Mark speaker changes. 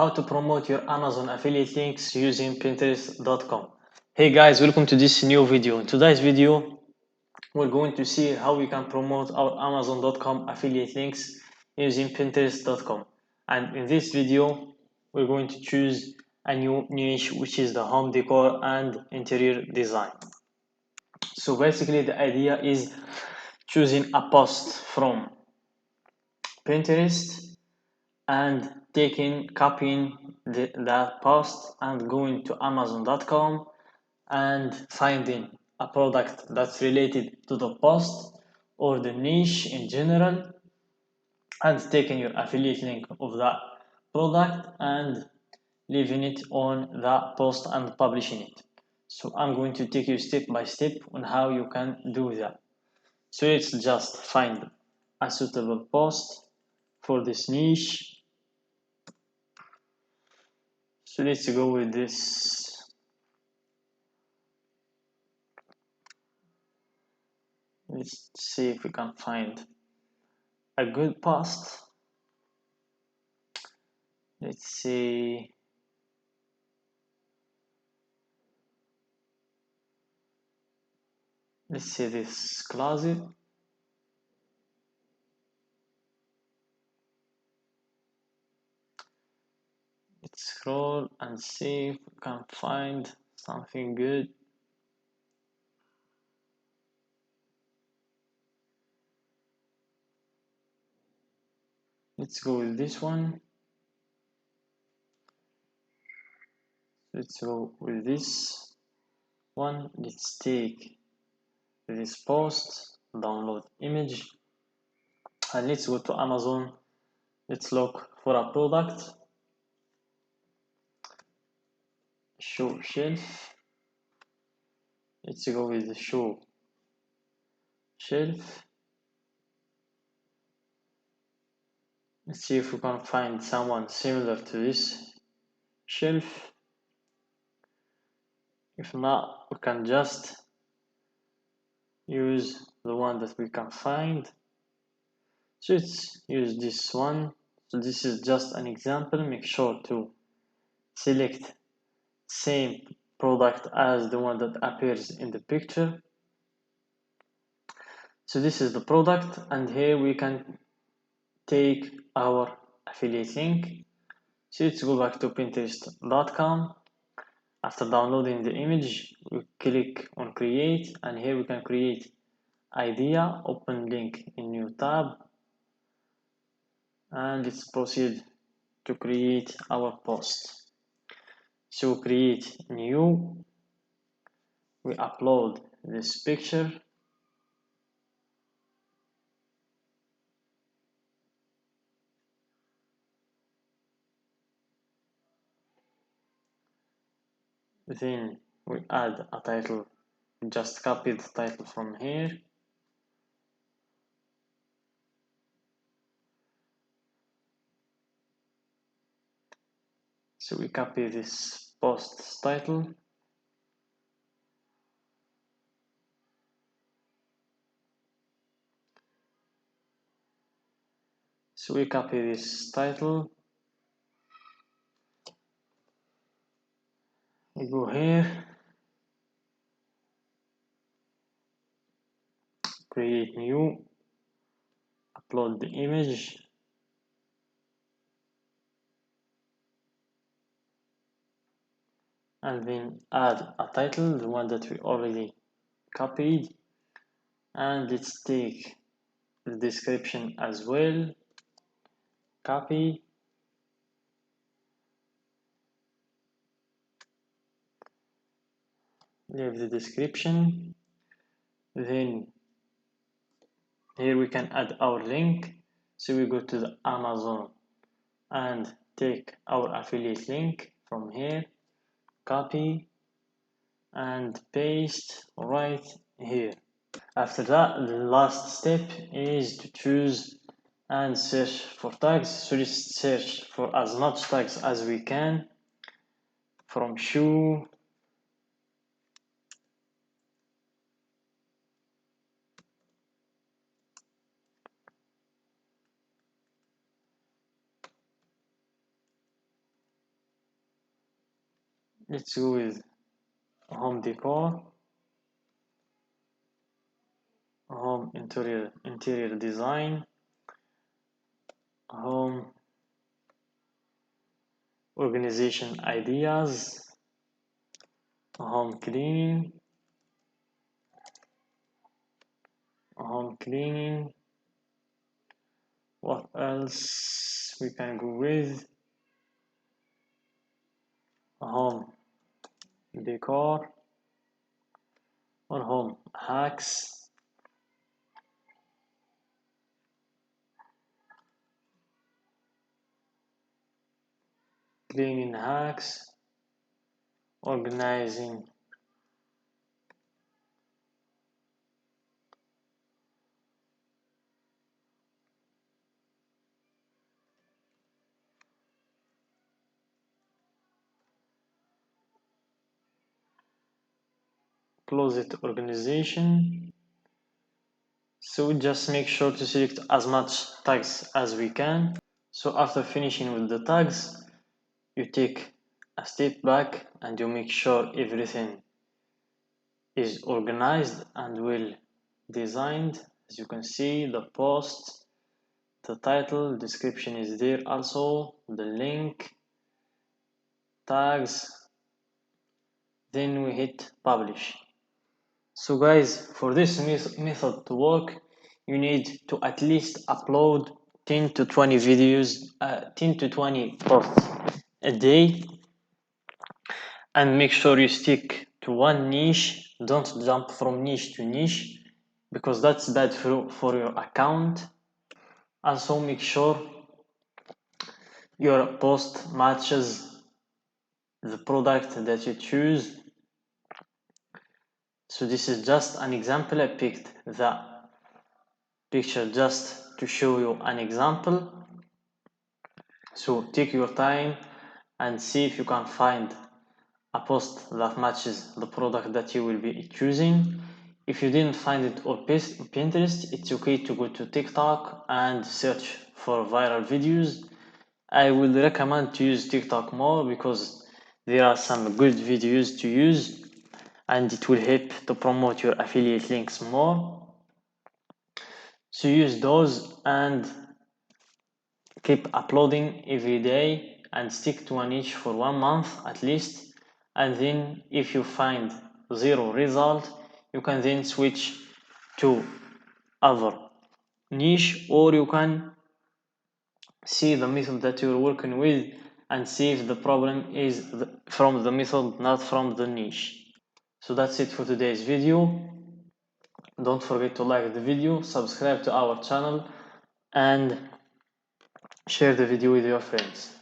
Speaker 1: how to promote your Amazon affiliate links using Pinterest.com. Hey guys, welcome to this new video. In today's video, we're going to see how we can promote our Amazon.com affiliate links using Pinterest.com. And in this video, we're going to choose a new niche, which is the home decor and interior design. So basically, the idea is choosing a post from Pinterest and copying that post and going to Amazon.com and finding a product that's related to the post or the niche in general, and taking your affiliate link of that product and leaving it on that post and publishing it. So I'm going to take you step by step on how you can do that. So let's just find a suitable post for this niche. So let's go with this. Let's see if we can find a good post. Let's see. Let's see this closet. Let's scroll and see if we can find something good. Let's go with this one. Let's go with this one. Let's take this post, download image, and let's go to Amazon. Let's look for a product. Show shelf. Let's go with the show shelf. Let's see if we can find someone similar to this shelf. If not, we can just use the one that we can find. So let's use this one. So this is just an example. Make sure to select same product as the one that appears in the picture. So this is the product, and here we can take our affiliate link. So let's go back to Pinterest.com. After downloading the image, we click on create, and here we can create idea, open link in new tab, and let's proceed to create our post. So create new, we upload this picture, then we add a title, just copy the title from here, so we copy this post's title, so we copy this title, we go here, create new, upload the image, and then add a title, the one that we already copied, and let's take the description as well, copy, leave the description, then here we can add our link. So we go to the Amazon and take our affiliate link from here, copy and paste right here. After that, the last step is to choose and search for tags. So let's search for as much tags as we can, from shoe, Let's go with home decor, home interior design, home organization ideas, home cleaning, home cleaning. What else we can go with? Home decor or home hacks, cleaning hacks, organizing closet organization. So just make sure to select as much tags as we can. So after finishing with the tags, you take a step back and you make sure everything is organized and well designed. As you can see, the post, the title, description is there also, the link, tags, then we hit publish. So guys, for this method to work, you need to at least upload 10 to 20 videos, 10 to 20 posts a day, and make sure you stick to one niche. Don't jump from niche to niche because that's bad for your account. Also make sure your post matches the product that you choose. So this is just an example. I picked the picture just to show you an example. So take your time and see if you can find a post that matches the product that you will be choosing. If you didn't find it on Pinterest, it's okay to go to TikTok and search for viral videos. I would recommend to use TikTok more because there are some good videos to use and it will help to promote your affiliate links more. So use those and keep uploading every day and stick to a niche for 1 month at least. And then if you find zero result, you can then switch to other niche, or you can see the method that you're working with and see if the problem is from the method, not from the niche. So that's it for today's video. Don't forget to like the video, subscribe to our channel, and share the video with your friends.